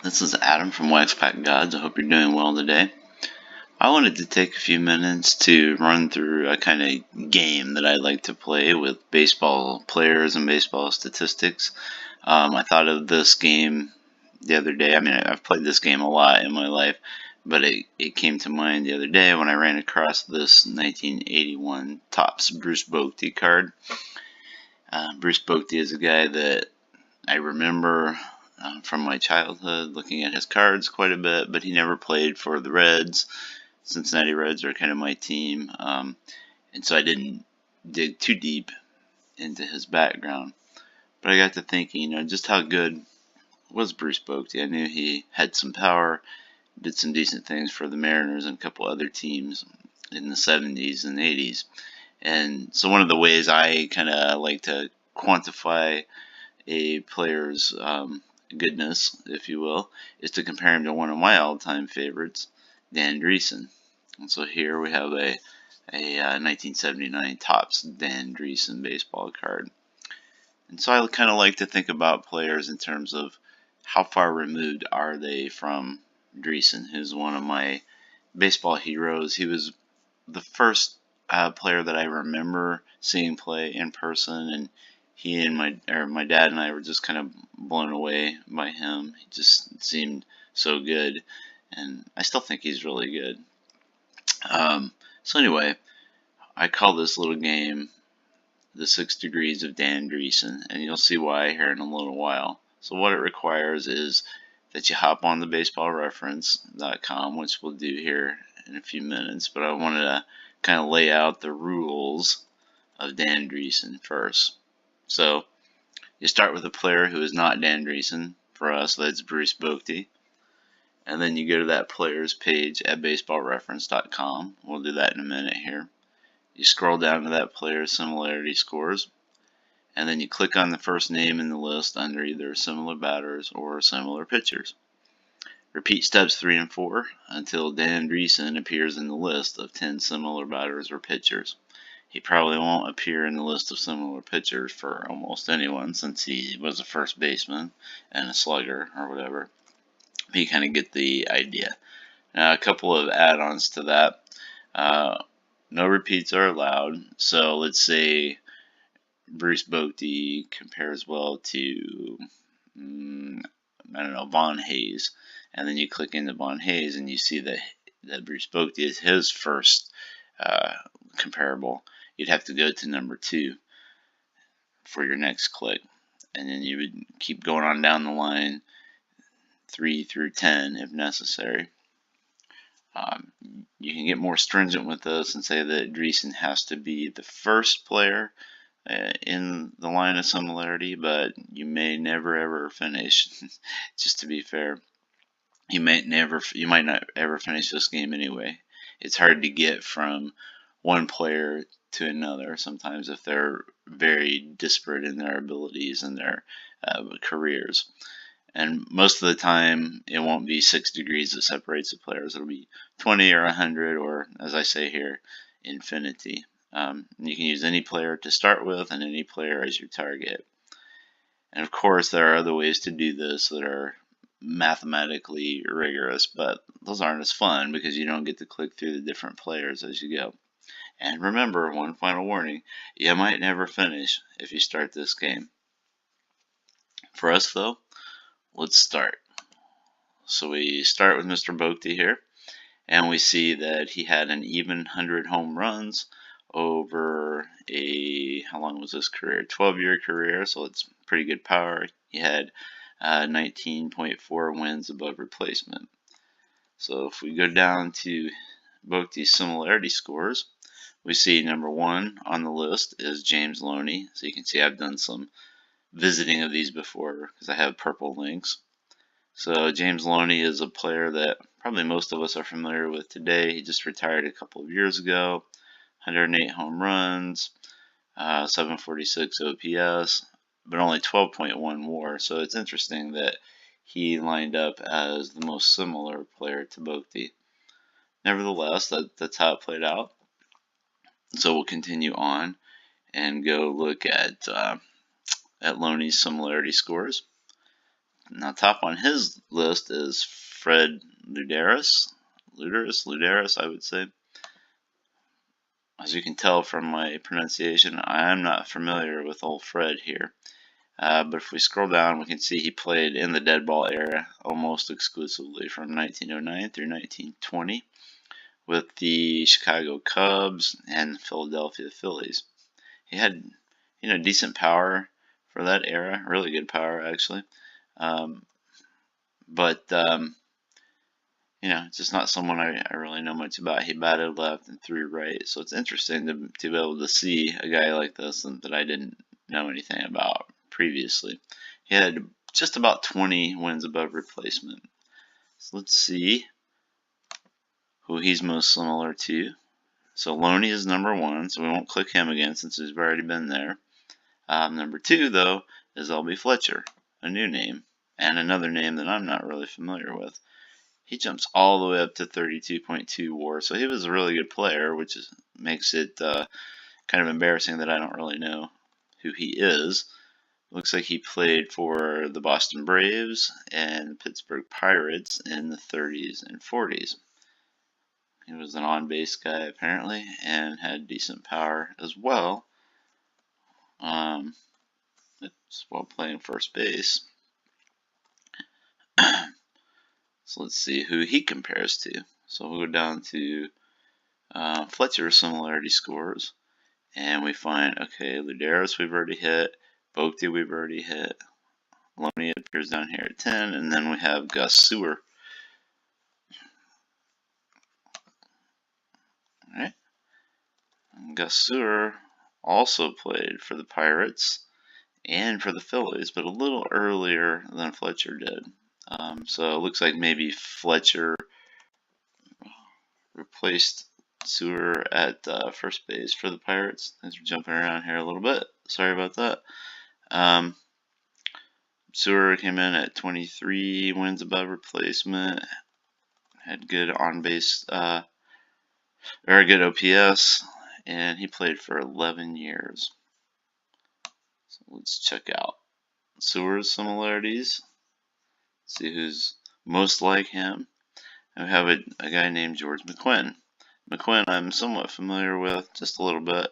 This is Adam from Waxpack Gods. I hope you're doing well today. I wanted to take a few minutes to run through a kind of game that I like to play with baseball players and baseball statistics. I thought of this game the other day. I mean, I've played this game a lot in my life, but it came to mind the other day when I ran across this 1981 Topps Bruce Bochy card. Bruce Bochy is a guy that I remember from my childhood looking at his cards quite a bit, but he never played for the Reds. Cincinnati Reds are kind of my team, and so I didn't dig too deep into his background. But I got to thinking, just how good was Bruce Bochy? I knew he had some power, did some decent things for the Mariners and a couple other teams in the 70s and 80s. And so one of the ways I kind of like to quantify a player's goodness, if you will, is to compare him to one of my all-time favorites, Dan Driessen. And so here we have a 1979 Topps Dan Driessen baseball card. And so I kind of like to think about players in terms of how far removed are they from Driessen, who's one of my baseball heroes. He was the first player that I remember seeing play in person, and he and my dad and I were just kind of blown away by him. He just seemed so good, and I still think he's really good. So anyway, I call this little game the 6 Degrees of Dan Driessen, and you'll see why here in a little while. So what it requires is that you hop on the baseballreference.com, which we'll do here in a few minutes, but I wanted to kind of lay out the rules of Dan Driessen first. So you start with a player who is not Dan Driessen. For us, that's Bruce Bochy. And then you go to that player's page at baseballreference.com. We'll do that in a minute here. You scroll down to that player's Similarity Scores. And then you click on the first name in the list under either similar batters or similar pitchers. Repeat steps 3 and 4 until Dan Driessen appears in the list of 10 similar batters or pitchers. He probably won't appear in the list of similar pitchers for almost anyone since he was a first baseman and a slugger or whatever. But you kind of get the idea. Now, a couple of add-ons to that. No repeats are allowed. So let's say Bruce Bochy compares well to, Von Hayes. And then you click into Von Hayes and you see that Bruce Bochy is his first comparable. You'd have to go to number 2 for your next click. And then you would keep going on down the line, 3 through 10 if necessary. You can get more stringent with this and say that Driessen has to be the first player in the line of similarity, but you may never ever finish. Just to be fair, you might not ever finish this game anyway. It's hard to get from one player to another sometimes if they're very disparate in their abilities and their careers. And most of the time, it won't be 6 degrees that separates the players. It'll be 20 or 100, or as I say here, infinity. You can use any player to start with and any player as your target. And of course, there are other ways to do this that are mathematically rigorous, but those aren't as fun because you don't get to click through the different players as you go. And remember, one final warning, you might never finish if you start this game. For us though, let's start. So we start with Mr. Bochy here, and we see that he had an even 100 home runs over how long was his career? 12-year career, so it's pretty good power. He had 19.4 wins above replacement. So if we go down to Bochy's Similarity Scores, we see number 1 on the list is James Loney. So you can see I've done some visiting of these before because I have purple links. So James Loney is a player that probably most of us are familiar with today. He just retired a couple of years ago. 108 home runs, 746 OPS, but only 12.1 WAR. So it's interesting that he lined up as the most similar player to Bochy. Nevertheless, that's how it played out. So we'll continue on and go look at Loney's Similarity Scores. Now, top on his list is Fred Luderis, I would say. As you can tell from my pronunciation, I am not familiar with old Fred here. But if we scroll down, we can see he played in the dead ball era almost exclusively from 1909 through 1920 with the Chicago Cubs and Philadelphia Phillies. He had, decent power for that era, really good power actually. But just not someone I really know much about. He batted left and threw right, so it's interesting to be able to see a guy like this that I didn't know anything about previously. He had just about 20 wins above replacement. So let's see who he's most similar to. So Loney is number 1, so we won't click him again since he's already been there. Number 2, though, is Fletcher, a new name, and another name that I'm not really familiar with. He jumps all the way up to 32.2 WAR, so he was a really good player, which makes it kind of embarrassing that I don't really know who he is. Looks like he played for the Boston Braves and Pittsburgh Pirates in the 30s and 40s. He was an on-base guy apparently and had decent power as well. While playing first base. So let's see who he compares to. So we'll go down to Fletcher Similarity Scores, and we find, okay, Luderis we've already hit, Boakty we've already hit, Loney appears down here at 10, and then we have Gus Sewer. Alright. Gus Sewer also played for the Pirates and for the Phillies, but a little earlier than Fletcher did. So it looks like maybe Fletcher replaced Sewer at first base for the Pirates. Thanks for jumping around here a little bit. Sorry about that. Sewer came in at 23 wins above replacement. Had good on-base, very good OPS, and he played for 11 years. So let's check out Sewer's similarities. See who's most like him. And we have a guy named George McQuinn. McQuinn I'm somewhat familiar with, just a little bit.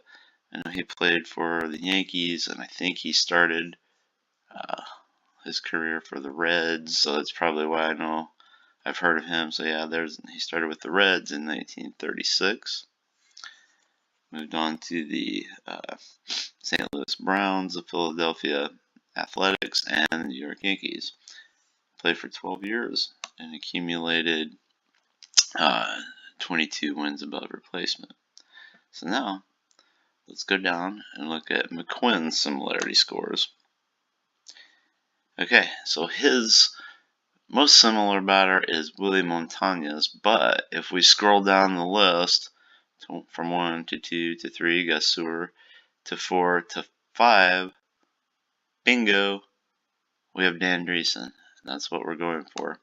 I know he played for the Yankees, and I think he started his career for the Reds, so that's probably why I know I've heard of him. So yeah, he started with the Reds in 1936. Moved on to the St. Louis Browns, the Philadelphia Athletics, and the New York Yankees. Played for 12 years and accumulated 22 wins above replacement. So now, let's go down and look at McQuinn's similarity scores. Okay, so his most similar batter is Willie Montañez, but if we scroll down the list from 1 to 2 to 3, Gus Sewer, to 4 to 5, bingo, we have Dan Driessen. That's what we're going for.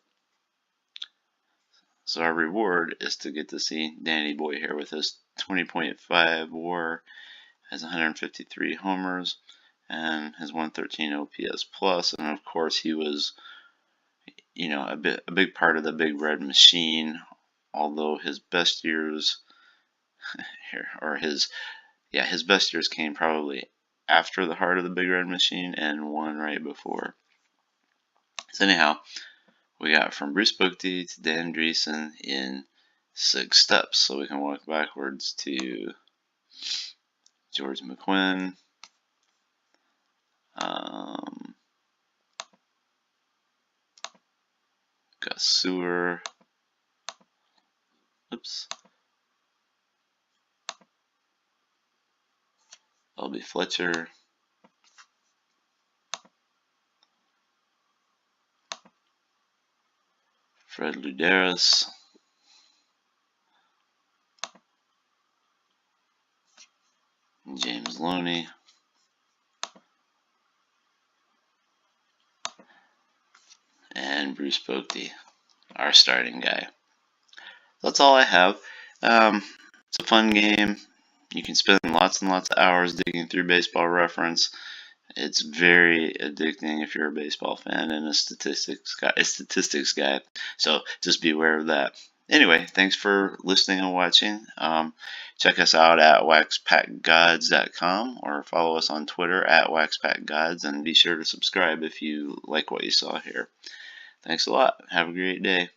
So our reward is to get to see Danny Boy here with his 20.5 WAR, has 153 homers, and his 113 OPS plus. And of course, he was, a big part of the Big Red Machine. Although his best years, his best years came probably after the heart of the Big Red Machine and one right before. So anyhow, we got from Bruce Boakty to Dan Driessen in 6 steps. So we can walk backwards to George McQuinn, Gus Sewer, Fletcher, Fred Luderis, James Loney, and Bruce Boakty, our starting guy. That's all I have. It's a fun game. You can spend lots and lots of hours digging through Baseball Reference It's very addicting if you're a baseball fan and a statistics guy. So just be aware of that. Anyway, thanks for listening and watching. Check us out at waxpackgods.com or follow us on Twitter at waxpackgods, and be sure to subscribe if you like what you saw here. Thanks a lot. Have a great day.